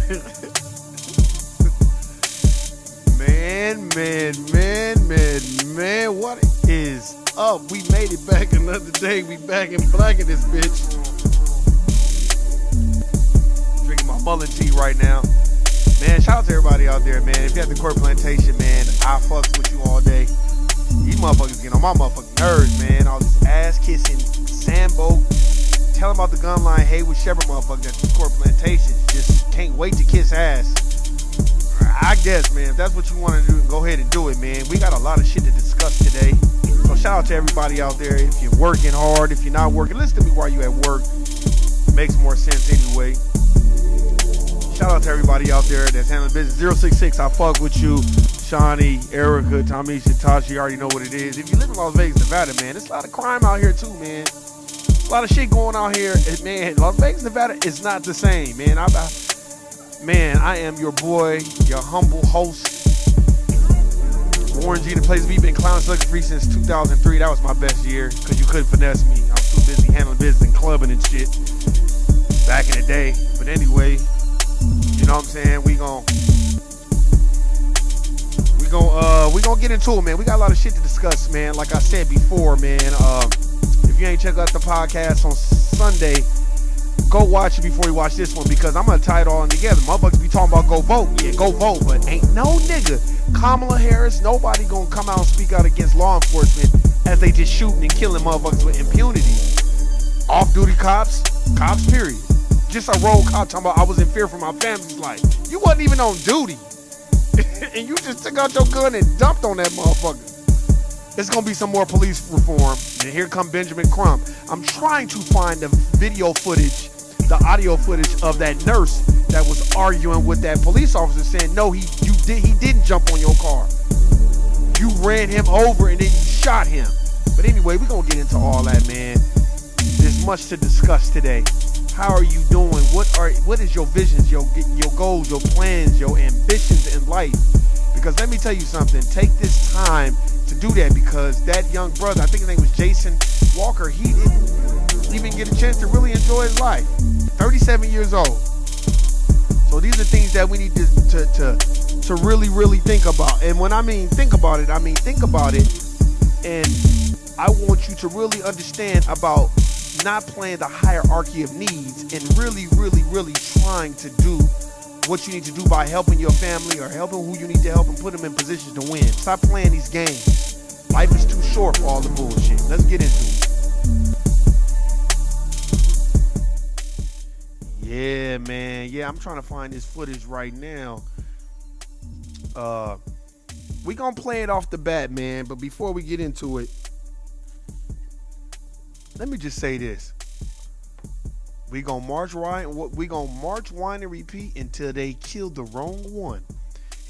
Man, what is up? We made it back another day. We back in black in this bitch. Drinking my mullet tea right now. Man, shout out to everybody out there, man. If you at the Court Plantation, man, I fucks with you all day. These motherfuckers get on my motherfucking nerves, man. All this ass kissing, Sambo, telling about the gun line, hey with Shepard motherfuckers at the Court Plantation. Just can't wait to kiss ass. I guess, man, if that's what you want to do, go ahead and do it, man. We got a lot of shit to discuss today. So shout out to everybody out there. If you're working hard, if you're not working, listen to me while you're at work. Makes more sense anyway. Shout out to everybody out there that's handling business. 066, I fuck with you. Shawnee, Erica, Tamisha, Tasha, you already know what it is. If you live in Las Vegas, Nevada, man, there's a lot of crime out here too, man. A lot of shit going on here. And, man, Las Vegas, Nevada is not the same, man. I am your boy, your humble host. Warren G, the place we've been clown sucker free since 2003. That was my best year because you couldn't finesse me. I was too busy handling business and clubbing and shit back in the day. But anyway, you know what I'm saying? We gon' get into it, man. We got a lot of shit to discuss, man. Like I said before, man. If you ain't check out the podcast on Sunday, go watch it before you watch this one because I'm gonna tie it all in together. Motherfuckers be talking about go vote. Yeah, go vote, but ain't no nigga, Kamala Harris, nobody gonna come out and speak out against law enforcement as they just shooting and killing motherfuckers with impunity. Off-duty cops period. Just a rogue cop talking about I was in fear for my family's life. You wasn't even on duty. And you just took out your gun and dumped on that motherfucker. It's going to be some more police reform. And here come Benjamin Crump. I'm trying to find the video footage, the audio footage of that nurse that was arguing with that police officer saying, no, he didn't jump on your car. You ran him over and then you shot him. But anyway, we're going to get into all that, man. There's much to discuss today. How are you doing? What is your visions, your goals, your plans, your ambitions in life? Because let me tell you something. Take this time to do that because that young brother, I think his name was Jason Walker, he didn't even get a chance to really enjoy his life. 37 years old. So these are things that we need to really, really think about. And when I mean think about it, and I want you to really understand about not playing the hierarchy of needs and really, really, really trying to do what you need to do by helping your family or helping who you need to help and put them in positions to win. Stop playing these games. Life is too short for all the bullshit. Let's get into it. Yeah, man. Yeah, I'm trying to find this footage right now. We gonna play it off the bat, man. But before we get into it, let me just say this. We gonna march, wine, and repeat until they kill the wrong one.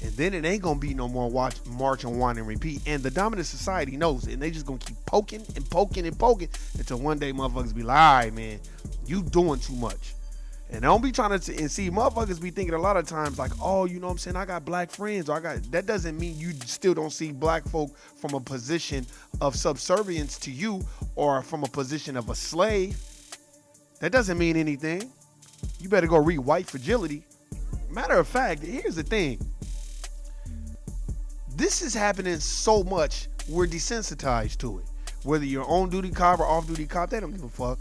And then it ain't gonna be no more march and whine and repeat. And the dominant society knows it. And they just gonna keep poking and poking and poking until one day motherfuckers be like, all right, man, you doing too much. And don't be trying to, and see, motherfuckers be thinking a lot of times like, oh, you know what I'm saying, I got black friends, or that doesn't mean you still don't see black folk from a position of subservience to you or from a position of a slave. That doesn't mean anything. You better go read White Fragility. Matter of fact, here's the thing. This is happening so much, we're desensitized to it. Whether you're on-duty cop or off-duty cop, they don't give a fuck.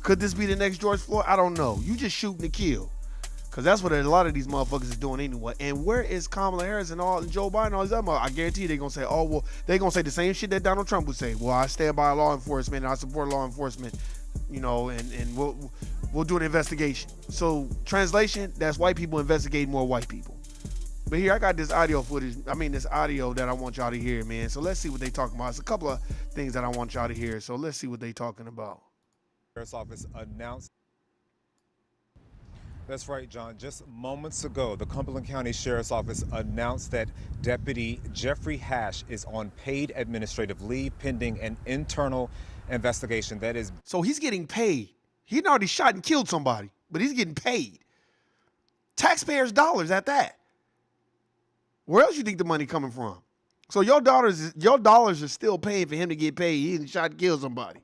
Could this be the next George Floyd? I don't know. You just shooting to kill. Because that's what a lot of these motherfuckers is doing anyway. And where is Kamala Harris and Joe Biden and all these other motherfuckers? I guarantee you they're going to say, oh, well, they're going to say the same shit that Donald Trump would say. Well, I stand by law enforcement and I support law enforcement, you know, and we'll do an investigation. So, translation, that's white people investigating more white people. But here, I got this audio that I want y'all to hear, man. So, let's see what they talking about. It's a couple of things that I want y'all to hear. So, let's see what they talking about. Sheriff's Office announced. That's right, John. Just moments ago, the Cumberland County Sheriff's Office announced that Deputy Jeffrey Hash is on paid administrative leave pending an internal investigation. That is. So he's getting paid. He already shot and killed somebody, but he's getting paid. Taxpayers' dollars at that. Where else you think the money coming from? So your dollars are still paying for him to get paid. He didn't shot and kill somebody.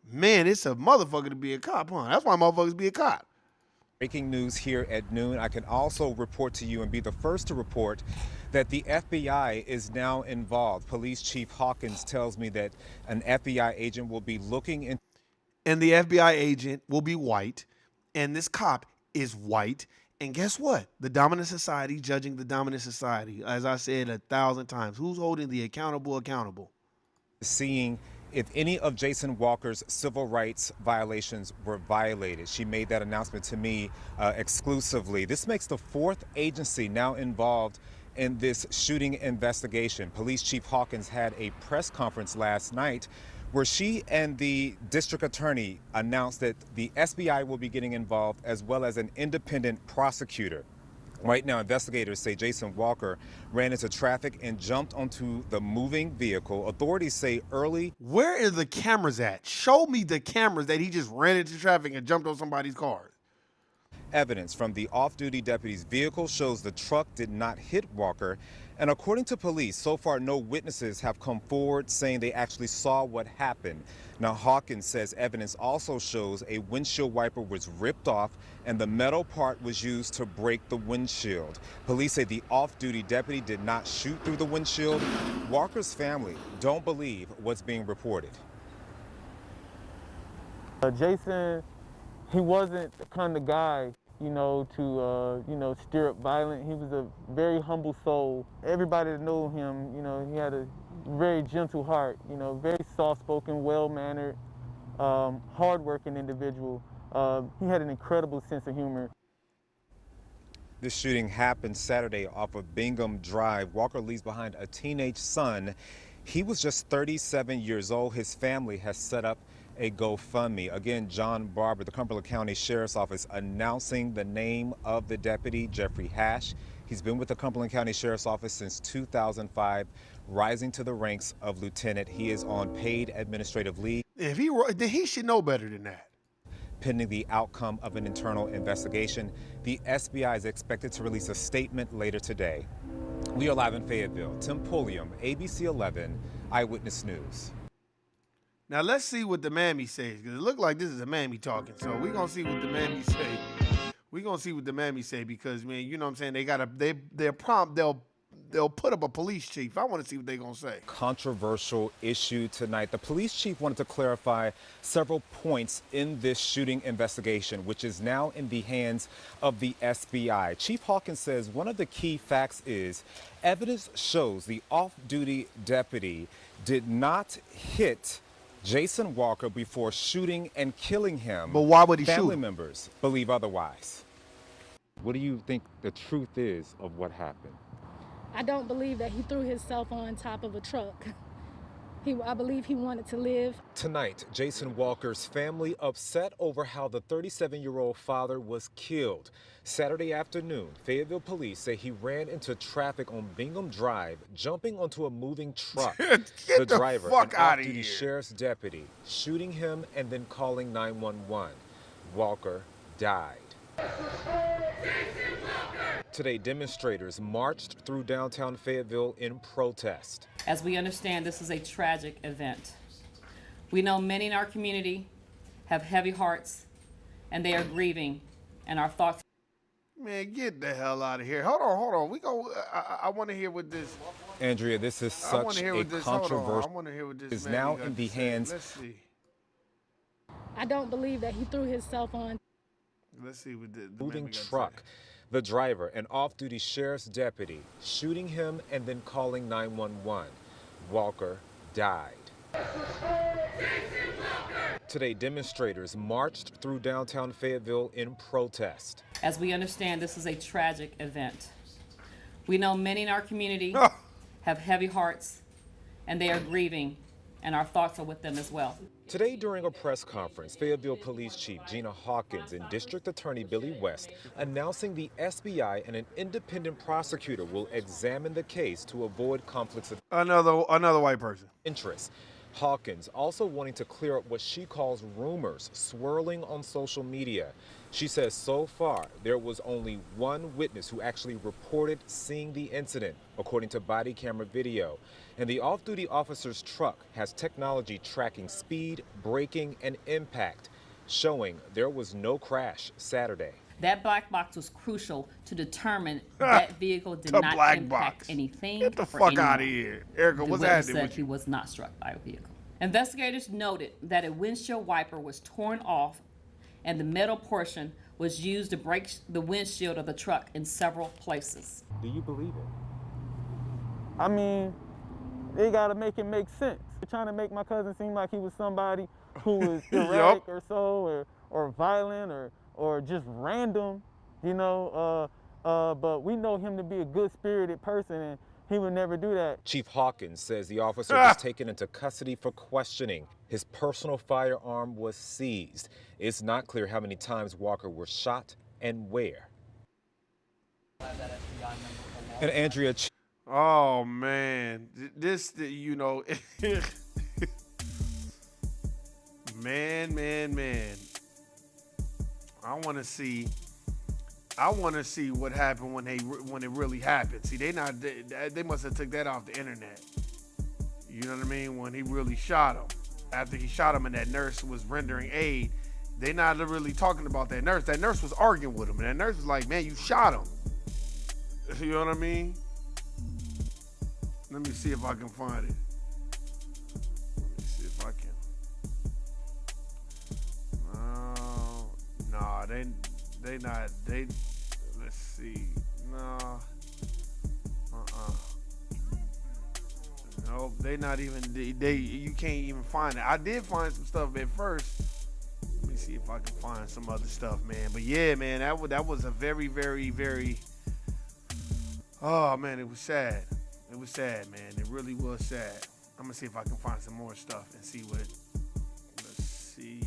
Man, it's a motherfucker to be a cop, huh? That's why motherfuckers be a cop. Breaking news here at noon. I can also report to you and be the first to report that the FBI is now involved. Police Chief Hawkins tells me that an FBI agent will be looking into. And the FBI agent will be white, and this cop is white. And guess what? The dominant society judging the dominant society. As I said 1,000 times, who's holding the accountable accountable? Seeing if any of Jason Walker's civil rights violations were violated. She made that announcement to me exclusively. This makes the fourth agency now involved in this shooting investigation. Police Chief Hawkins had a press conference last night where she and the district attorney announced that the SBI will be getting involved as well as an independent prosecutor. Right now, investigators say Jason Walker ran into traffic and jumped onto the moving vehicle. Authorities say early. Where are the cameras at? Show me the cameras that he just ran into traffic and jumped on somebody's car. Evidence from the off-duty deputy's vehicle shows the truck did not hit Walker. And according to police, so far no witnesses have come forward saying they actually saw what happened. Now, Hawkins says evidence also shows a windshield wiper was ripped off and the metal part was used to break the windshield. Police say the off-duty deputy did not shoot through the windshield. Walker's family don't believe what's being reported. Jason, he wasn't the kind of guy, to stir up violence. He was a very humble soul. Everybody that knew him, he had a very gentle heart, very soft-spoken, well-mannered, hard-working individual. He had an incredible sense of humor. This shooting happened Saturday off of Bingham Drive. Walker leaves behind a teenage son. He was just 37 years old. His family has set up a GoFundMe. Again, John Barber, the Cumberland County Sheriff's Office, announcing the name of the deputy, Jeffrey Hash. He's been with the Cumberland County Sheriff's Office since 2005, rising to the ranks of lieutenant. He is on paid administrative leave. If he should know better than that. Pending the outcome of an internal investigation, the SBI is expected to release a statement later today. We are live in Fayetteville. Tim Pulliam, ABC 11, Eyewitness News. Now let's see what the mammy says, because it looked like this is a mammy talking. So we're gonna see what the mammy say. We're gonna see what the mammy say, because man, you know what I'm saying, they'll put up a police chief. I want to see what they're gonna say. Controversial issue tonight. The police chief wanted to clarify several points in this shooting investigation, which is now in the hands of the SBI. Chief Hawkins says one of the key facts is evidence shows the off-duty deputy did not hit Jason Walker before shooting and killing him. But why would he shoot? Family members believe otherwise. What do you think the truth is of what happened? I don't believe that he threw himself on top of a truck. I believe he wanted to live. Tonight, Jason Walker's family upset over how the 37-year-old father was killed. Saturday afternoon, Fayetteville police say he ran into traffic on Bingham Drive, jumping onto a moving truck. The driver, fuck an outta off-duty here. sheriff's deputy, shooting him and then calling 911. Walker died. Today, demonstrators marched through downtown Fayetteville in protest. As we understand, this is a tragic event. We know many in our community have heavy hearts and they are grieving, and our thoughts. Man, get the hell out of here. Hold on. I want to hear what this. Andrea, this is such a controversial. I want to hear what this is man now got in to the say. hands. Let's see. I don't believe that he threw himself on. Let's see what the Moving man got to truck. say. The driver, an off-duty sheriff's deputy, shooting him and then calling 911. Walker died. Today, demonstrators marched through downtown Fayetteville in protest. As we understand, this is a tragic event. We know many in our community have heavy hearts and they are grieving, and our thoughts are with them as well. Today, during a press conference, Fayetteville Police Chief Gina Hawkins and District Attorney Billy West announcing the SBI and an independent prosecutor will examine the case to avoid conflicts of Another white person. interest. Hawkins also wanting to clear up what she calls rumors swirling on social media. She says so far there was only one witness who actually reported seeing the incident, according to body camera video. And the off-duty officer's truck has technology tracking speed, braking, and impact, showing there was no crash Saturday. That black box was crucial to determine that vehicle did The not black impact box. anything Get the or fuck anyone. out of here. Erica, The what's witness happening said with he you? was not struck by a vehicle. Investigators noted that a windshield wiper was torn off and the metal portion was used to break the windshield of the truck in several places. Do you believe it? I mean, they gotta make it make sense. They're trying to make my cousin seem like he was somebody who was erratic or so, or violent, or just random, you know. But we know him to be a good-spirited person, and he would never do that. Chief Hawkins says the officer was taken into custody for questioning. His personal firearm was seized. It's not clear how many times Walker was shot and where. And Andrea. Oh man, this, you know, man. I want to see what happened when it really happened. See, they must have took that off the internet. You know what I mean? When he really shot him, after he shot him and that nurse was rendering aid, they not really talking about that nurse. That nurse was arguing with him, and that nurse was like, "Man, you shot him." You know what I mean? Let me see if I can find it. Let me see if I can. No, they not. Let's see. No. Nope, they not even. You can't even find it. I did find some stuff at first. Let me see if I can find some other stuff, man. But yeah, man, that was a very, very, very. Oh man, it was sad. It was sad, man. It really was sad. I'm gonna see if I can find some more stuff and see what. Let's see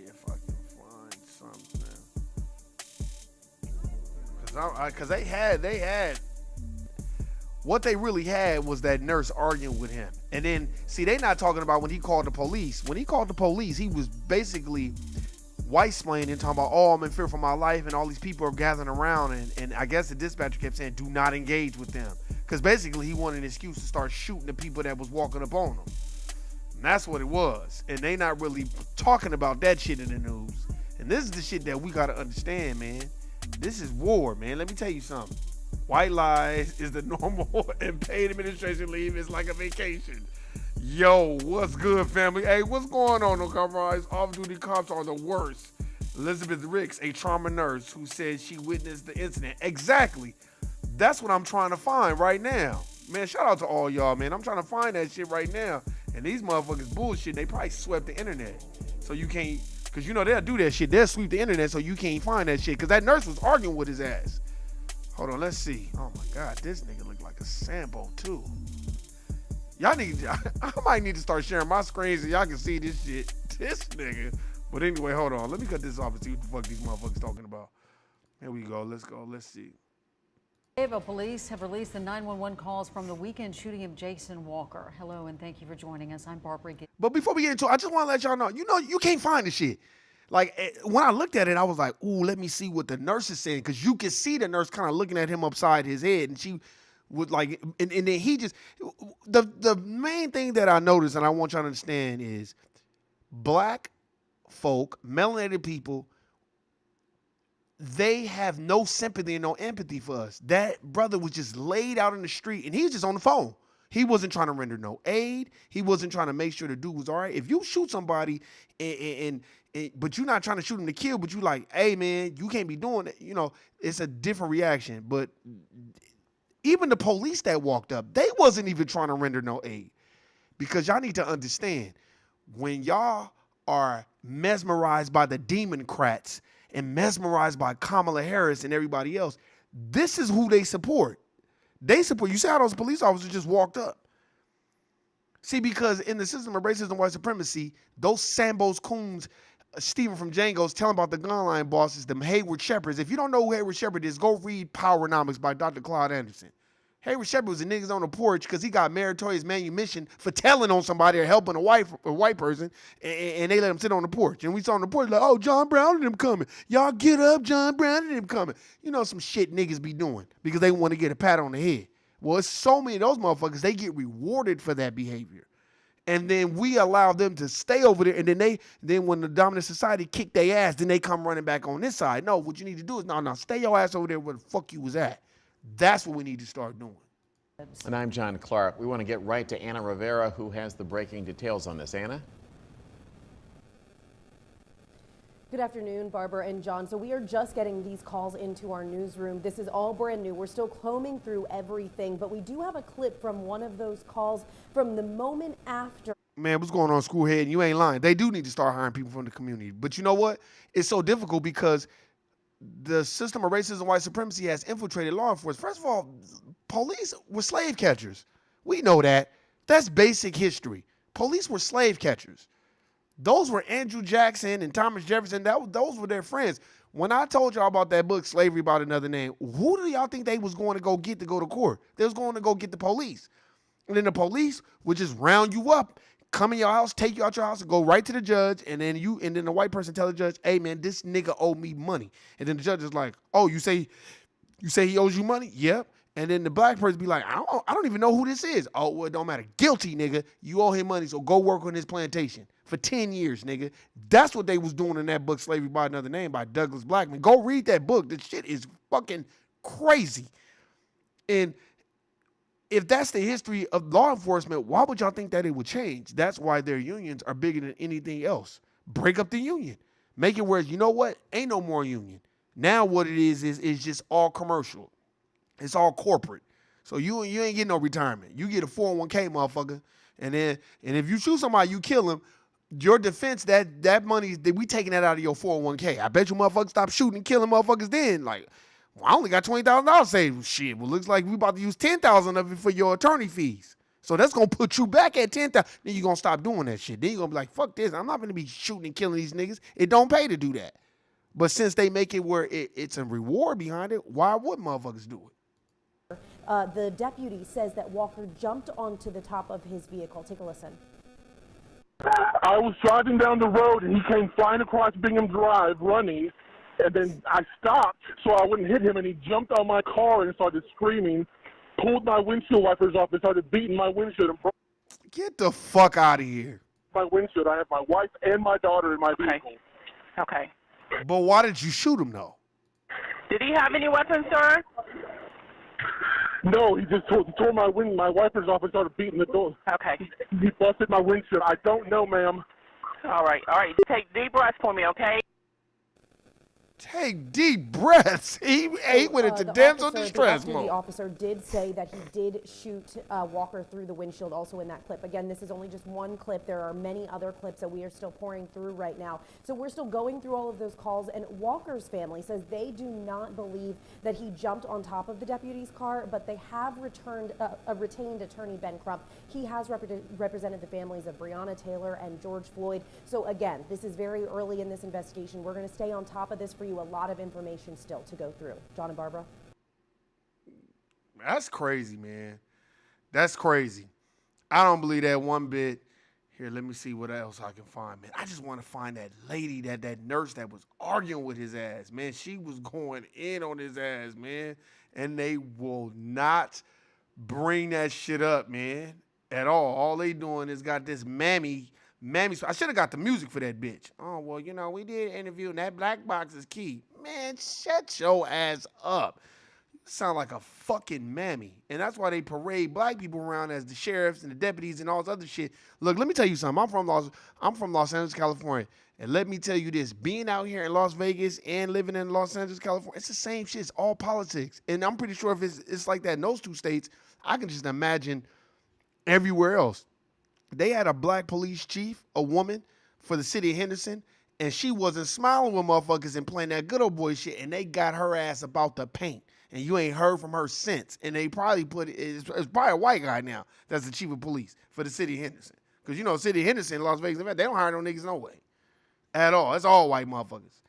if I can find something. Cause they had. What they really had was that nurse arguing with him, and then see they not talking about when he called the police. When he called the police, he was basically white-splaining and talking about, oh, I'm in fear for my life, and all these people are gathering around, and I guess the dispatcher kept saying, do not engage with them, because basically he wanted an excuse to start shooting the people that was walking up on him. And that's what it was, and they not really talking about that shit in the news. And this is the shit that we got to understand, man. This is war, man. Let me tell you something. White lies is the normal, and paid administration leave is like a vacation. Yo, what's good, family? Hey, what's going on, no compromise? Off-duty cops are the worst. Elizabeth Ricks, a trauma nurse who said she witnessed the incident. Exactly. That's what I'm trying to find right now. Man, shout out to all y'all, man. I'm trying to find that shit right now. And these motherfuckers bullshit. They probably swept the internet. So you can't, because you know they'll do that shit. They'll sweep the internet so you can't find that shit. Because that nurse was arguing with his ass. Hold on, let's see. Oh my God, this nigga look like a Sambo too. Y'all need, I might need to start sharing my screen so y'all can see this shit. This nigga. But anyway, hold on. Let me cut this off and see what the fuck these motherfuckers talking about. Here we go. Let's go. Let's see. Fayetteville police have released the 911 calls from the weekend shooting of Jason Walker. Hello, and thank you for joining us. I'm Barbara. But before we get into it, I just want to let y'all know, you can't find the shit. Like, when I looked at it, I was like, ooh, let me see what the nurse is saying. Because you can see the nurse kind of looking at him upside his head. And she would like, and then he just, the main thing that I noticed and I want y'all to understand is black folk, melanated people, they have no sympathy and no empathy for us. That brother was just laid out in the street and he was just on the phone. He wasn't trying to render no aid. He wasn't trying to make sure the dude was all right. If you shoot somebody but you're not trying to shoot him to kill, but you like, hey man, you can't be doing it. You know, it's a different reaction. But even the police that walked up, they wasn't even trying to render no aid. Because y'all need to understand, when y'all are mesmerized by the Democrats and mesmerized by Kamala Harris and everybody else, this is who they support. They support, you see how those police officers just walked up. See, because in the system of racism and white supremacy, those Sambos, Coons, Stephen from Django's telling about the gun line bosses, them Hayward Shepherds. If you don't know who Hayward Shepherd is, go read Powernomics by Dr. Claude Anderson. Hayward Shepherd was the niggas on the porch because he got meritorious manumission for telling on somebody or helping a white person, and they let him sit on the porch. And we saw on the porch like, oh, John Brown and them coming. Y'all get up, John Brown and them coming. You know, some shit niggas be doing because they want to get a pat on the head. Well, it's so many of those motherfuckers, they get rewarded for that behavior. And then we allow them to stay over there. And then when the dominant society kick their ass, then they come running back on this side. No, what you need to do is, no, stay your ass over there where the fuck you was at. That's what we need to start doing. And I'm John Clark. We want to get right to Anna Rivera, who has the breaking details on this. Anna? Good afternoon, Barbara and John. So we are just getting these calls into our newsroom. This is all brand new. We're still combing through everything, but we do have a clip from one of those calls from the moment after. Man, what's going on, schoolhead? And you ain't lying. They do need to start hiring people from the community. But you know what? It's so difficult because the system of racism and white supremacy has infiltrated law enforcement. First of all, police were slave catchers. We know that. That's basic history. Police were slave catchers. Those were Andrew Jackson and Thomas Jefferson. Those were their friends. When I told y'all about that book, Slavery by Another Name, who do y'all think they was going to go get to go to court? They was going to go get the police. And then the police would just round you up, come in your house, take you out your house, and go right to the judge. And then the white person tell the judge, hey man, this nigga owe me money. And then the judge is like, oh, you say he owes you money? Yep. And then the black person be like, I don't even know who this is. Oh, well, it don't matter. Guilty, nigga. You owe him money, so go work on his plantation for 10 years, nigga. That's what they was doing in that book, Slavery by Another Name, by Douglas Blackman. Go read that book. This shit is fucking crazy. And if that's the history of law enforcement, why would y'all think that it would change? That's why their unions are bigger than anything else. Break up the union. Make it where, you know what? Ain't no more union. Now what it is just all commercial. It's all corporate. So you ain't getting no retirement. You get a 401k, motherfucker. And if you shoot somebody, you kill him, your defense, that money, we taking that out of your 401k. I bet you motherfuckers stop shooting and killing motherfuckers then. Like, well, I only got $20,000 saved. Shit, well, looks like we about to use $10,000 of it for your attorney fees. So that's going to put you back at $10,000. Then you're going to stop doing that shit. Then you're going to be like, fuck this. I'm not going to be shooting and killing these niggas. It don't pay to do that. But since they make it where it's a reward behind it, why would motherfuckers do it? The deputy says that Walker jumped onto the top of his vehicle. Take a listen. I was driving down the road and he came flying across Bingham Drive running, and then I stopped so I wouldn't hit him, and he jumped on my car and started screaming, pulled my windshield wipers off and started beating my windshield and broke Get the fuck out of here. my windshield. I have my wife and my daughter in my vehicle. Okay. But why did you shoot him though? Did he have any weapons, sir? No, he just tore my wipers off and started beating the door. Okay. He busted my windshield. I don't know, ma'am. All right. Take deep breaths for me, okay? Take deep breaths. He went into damsel distress The mode. officer did say that he did shoot Walker through the windshield also in that clip. Again, this is only just one clip. There are many other clips that we are still pouring through right now. So we're still going through all of those calls, and Walker's family says they do not believe that he jumped on top of the deputy's car, but they have retained attorney Ben Crump. He has represented the families of Breonna Taylor and George Floyd. So again, this is very early in this investigation. We're going to stay on top of this for you. A lot of information still to go through. John and Barbara. That's crazy, man. That's crazy. I don't believe that one bit. Here, let me see what else I can find, man. I just want to find that lady, that nurse that was arguing with his ass, man. She was going in on his ass, man. And they will not bring that shit up, man, at all. All they doing is got this mammy. I should have got the music for that bitch. Oh, well, we did an interview, and that black box is key. Man, shut your ass up. You sound like a fucking mammy. And that's why they parade black people around as the sheriffs and the deputies and all this other shit. Look, let me tell you something. I'm from Los Angeles, California. And let me tell you this. Being out here in Las Vegas and living in Los Angeles, California, it's the same shit. It's all politics. And I'm pretty sure if it's like that in those two states, I can just imagine everywhere else. They had a black police chief, a woman, for the city of Henderson, and she wasn't smiling with motherfuckers and playing that good old boy shit, and they got her ass about the paint, and you ain't heard from her since. And they probably it's probably a white guy now that's the chief of police for the city of Henderson. Because, city of Henderson, Las Vegas, they don't hire no niggas no way. At all. It's all white motherfuckers.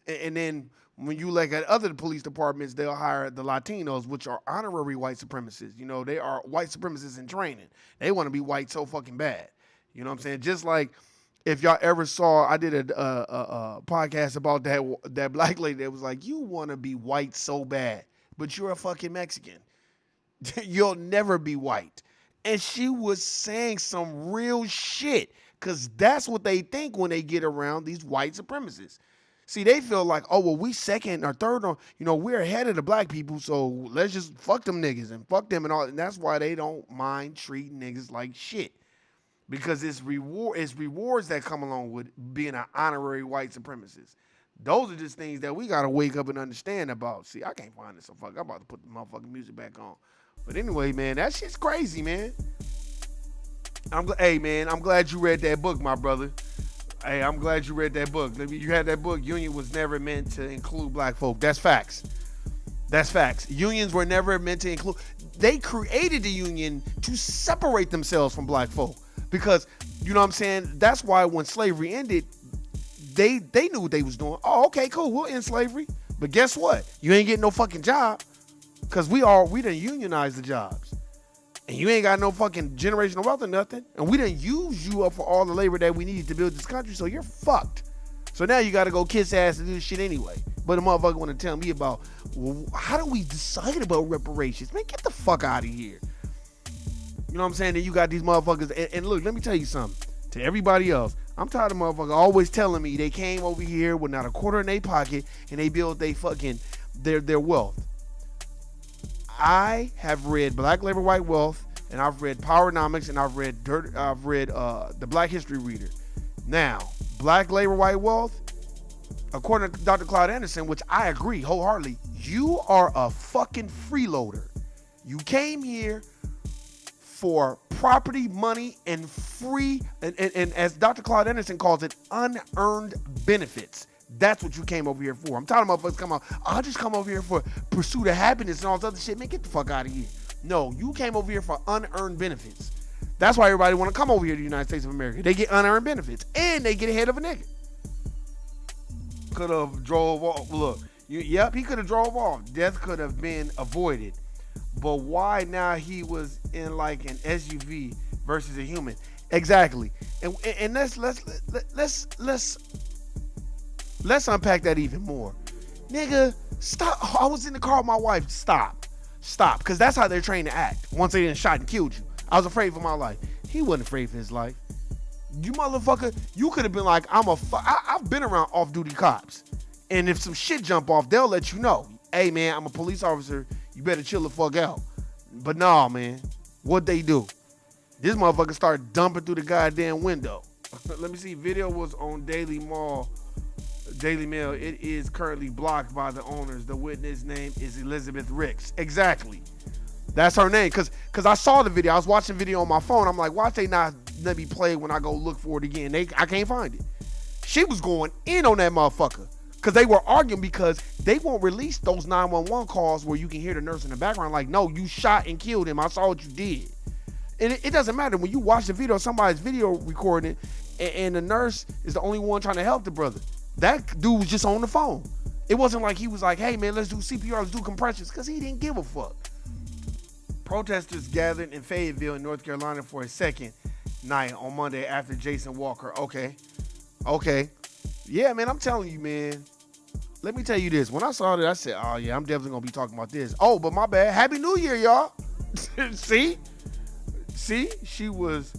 And then when you look at other police departments, they'll hire the Latinos, which are honorary white supremacists. They are white supremacists in training. They want to be white so fucking bad. You know what I'm saying? Just like if y'all ever saw, I did a podcast about that black lady that was like, you want to be white so bad, but you're a fucking Mexican. You'll never be white. And she was saying some real shit. Because that's what they think when they get around these white supremacists. See, they feel like, oh, well, we second or third on, we're ahead of the black people, so let's just fuck them niggas and fuck them and all. And that's why they don't mind treating niggas like shit. Because it's rewards that come along with being an honorary white supremacist. Those are just things that we got to wake up and understand about. See, I can't find this, so fuck, I'm about to put the motherfucking music back on. But anyway, man, that shit's crazy, man. Hey, man, I'm glad you read that book, my brother. Hey, I'm glad you read that book. You had that book, Union was never meant to include black folk. That's facts. That's facts. Unions were never meant to include. They created the union to separate themselves from black folk. Because, you know what I'm saying? That's why when slavery ended, they knew what they was doing. Oh, okay, cool, we'll end slavery. But guess what? You ain't getting no fucking job. Because we done unionized the jobs. And you ain't got no fucking generational wealth or nothing. And we done use you up for all the labor that we needed to build this country, so you're fucked. So now you got to go kiss ass and do this shit anyway. But the motherfucker want to tell me about, well, how do we decide about reparations? Man, get the fuck out of here. You know what I'm saying? Then you got these motherfuckers. And look, let me tell you something. To everybody else, I'm tired of motherfuckers always telling me they came over here with not a quarter in their pocket and they built their wealth. I have read Black Labor, White Wealth, and I've read Powernomics, and I've read the Black History Reader. Now, Black Labor, White Wealth, according to Dr. Claude Anderson, which I agree wholeheartedly, you are a fucking freeloader. You came here for property, money, and free, and as Dr. Claude Anderson calls it, unearned benefits. That's what you came over here for. I'm tired of motherfuckers come out, I'll just come over here for pursuit of happiness and all this other shit. Man, get the fuck out of here. No, you came over here for unearned benefits. That's why everybody want to come over here to the United States of America. They get unearned benefits, and they get ahead of a nigga. Could have drove off. Look, yep, he could have drove off. Death could have been avoided. But why now he was in like an SUV versus a human? Exactly. And let's unpack that even more. Nigga, stop. I was in the car with my wife. Stop. Because that's how they're trained to act. Once they done shot and killed you. I was afraid for my life. He wasn't afraid for his life. You motherfucker, you could have been like, I've been around off-duty cops. And if some shit jump off, they'll let you know. Hey, man, I'm a police officer. You better chill the fuck out. But nah, man. What'd they do? This motherfucker started dumping through the goddamn window. Let me see. Video was on Daily Mail. It is currently blocked by the owners. The witness name is Elizabeth Ricks. Exactly. That's her name. Cause I saw the video. I was watching video on my phone. I'm like, why they not let me play when I go look for it again? I can't find it. She was going in on that motherfucker. Cause they were arguing because they won't release those 911 calls where you can hear the nurse in the background like, no, you shot and killed him. I saw what you did. And it doesn't matter when you watch the video, somebody's video recording and the nurse is the only one trying to help the brother. That dude was just on the phone. It wasn't like he was like, hey man, let's do CPR, let's do compressions, because he didn't give a fuck. Protesters gathered in Fayetteville in North Carolina for a second night on Monday after Jason Walker. Okay. Yeah, man, I'm telling you, man. Let me tell you this. When I saw that, I said, oh yeah, I'm definitely gonna be talking about this. Oh, but my bad. Happy New Year, y'all. See? She was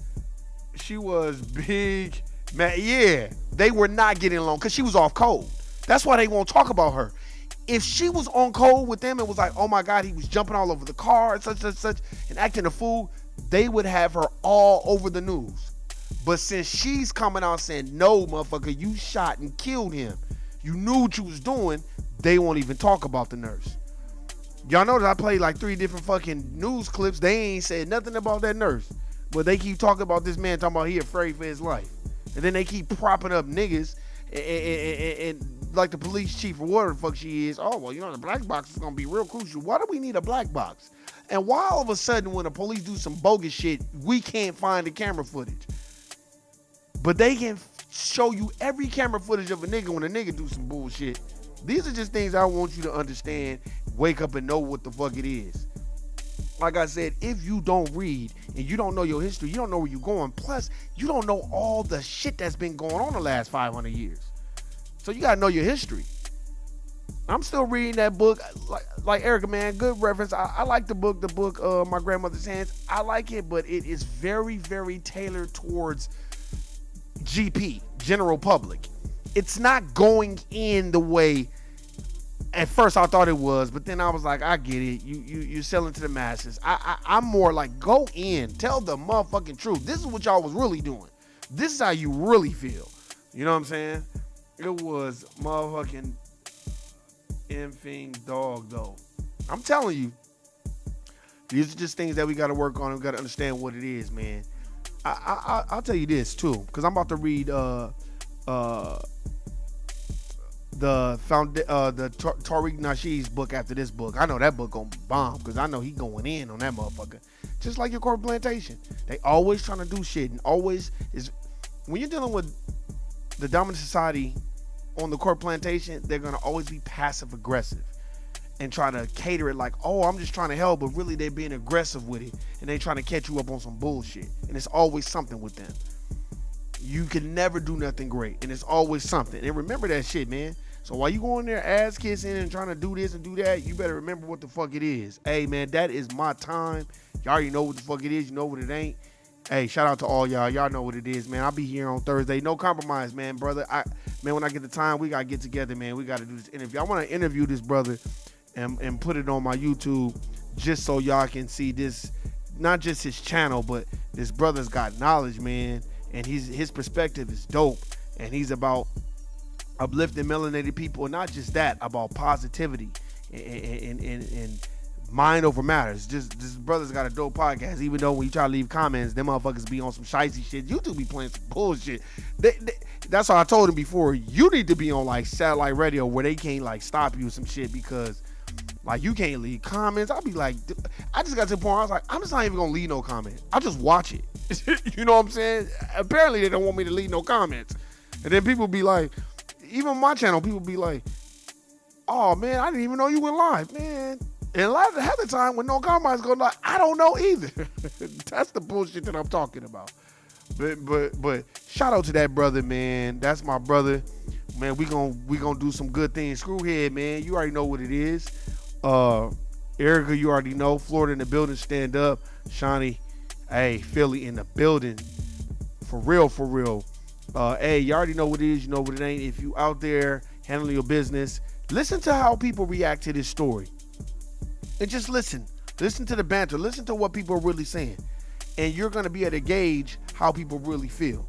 big. Man, yeah, they were not getting along because she was off code. That's why they won't talk about her. If she was on code with them and was like, oh my God, he was jumping all over the car and such, and acting a fool, they would have her all over the news. But since she's coming out saying, no, motherfucker, you shot and killed him, you knew what you was doing, they won't even talk about the nurse. Y'all notice I played like 3 different fucking news clips. They ain't said nothing about that nurse. But they keep talking about this man talking about he afraid for his life. And then they keep propping up niggas and like the police chief or whatever the fuck she is. Oh, well, you know, the black box is going to be real crucial. Why do we need a black box? And why all of a sudden when the police do some bogus shit, we can't find the camera footage? But they can show you every camera footage of a nigga when a nigga do some bullshit. These are just things I want you to understand, wake up and know what the fuck it is. Like I said, if you don't read and you don't know your history, you don't know where you're going. Plus, you don't know all the shit that's been going on the last 500 years. So you got to know your history. I'm still reading that book. Like Erica, man, good reference. I like the book, My Grandmother's Hands. I like it, but it is very, very tailored towards GP, general public. It's not going in the way at first I thought it was, but then I was like, I get it. You're selling to the masses. I'm more like, go in, tell the motherfucking truth. This is what y'all was really doing. This is how you really feel. You know what I'm saying? It was motherfucking effing dog though. I'm telling you, these are just things that we got to work on. We got to understand what it is, man. I'll tell you this too, because I'm about to read Tariq Nasheed's book after this book. I know that book gonna bomb because I know he going in on that motherfucker. Just like your corporate plantation, they always trying to do shit, and always is when you're dealing with the dominant society on the corporate plantation, they're gonna always be passive aggressive and try to cater it like, oh, I'm just trying to help, but really they're being aggressive with it and they trying to catch you up on some bullshit. And it's always something with them. You can never do nothing great, and it's always something. And remember that shit, man. So while you going there ass kissing and trying to do this and do that, you better remember what the fuck it is. Hey, man, that is my time. Y'all already know what the fuck it is. You know what it ain't. Hey, shout out to all y'all. Y'all know what it is, man. I'll be here on Thursday. No compromise, man, brother. Man, when I get the time, we got to get together, man. We got to do this interview. I want to interview this brother and put it on my YouTube just so y'all can see this, not just his channel, but this brother's got knowledge, man. And his perspective is dope. And he's about uplifting melanated people, and not just that, about positivity and mind over matters. Just this brother's got a dope podcast. Even though when you try to leave comments, them motherfuckers be on some shicey shit. YouTube be playing some bullshit. That's why I told him before. You need to be on like satellite radio where they can't like stop you some shit, because like you can't leave comments. I'll be like, I just got to the point where I was like, I'm just not even gonna leave no comment. I'll just watch it. You know what I'm saying? Apparently they don't want me to leave no comments. And then people be like, even on my channel, people be like, oh man, I didn't even know you went live, man. And a lot of the time when no comments go live, I don't know either. That's the bullshit that I'm talking about. But shout out to that brother, man. That's my brother. Man, we gonna do some good things. Screwhead, man. You already know what it is. Erica, you already know. Florida in the building, stand up. Shawnee, hey, Philly in the building. For real, for real. Hey, you already know what it is. You know what it ain't. If you out there handling your business, listen to how people react to this story. And just listen. Listen to the banter. Listen to what people are really saying. And you're going to be able to gauge how people really feel.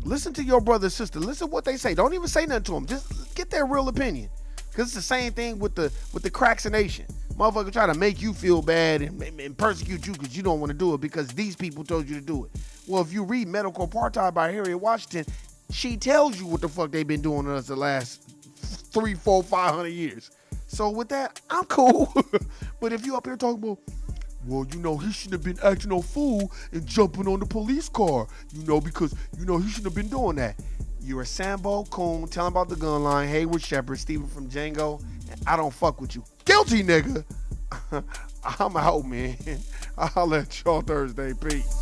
Listen to your brother and sister. Listen to what they say. Don't even say nothing to them. Just get their real opinion. Because it's the same thing with the cracks nation. Motherfucker try to make you feel bad and persecute you because you don't want to do it because these people told you to do it. Well, if you read Medical Apartheid by Harriet Washington, she tells you what the fuck they've been doing to us the last 300, 400, 500 years. So with that, I'm cool. But if you up here talking about, well, you know, he shouldn't have been acting no fool and jumping on the police car, you know, because, you know, he shouldn't have been doing that. You're a Sambo Coon telling about the gun line, Hayward Shepherd, Stephen from Django, and I don't fuck with you. Guilty, nigga. I'm out, man. I'll let y'all Thursday. Peace.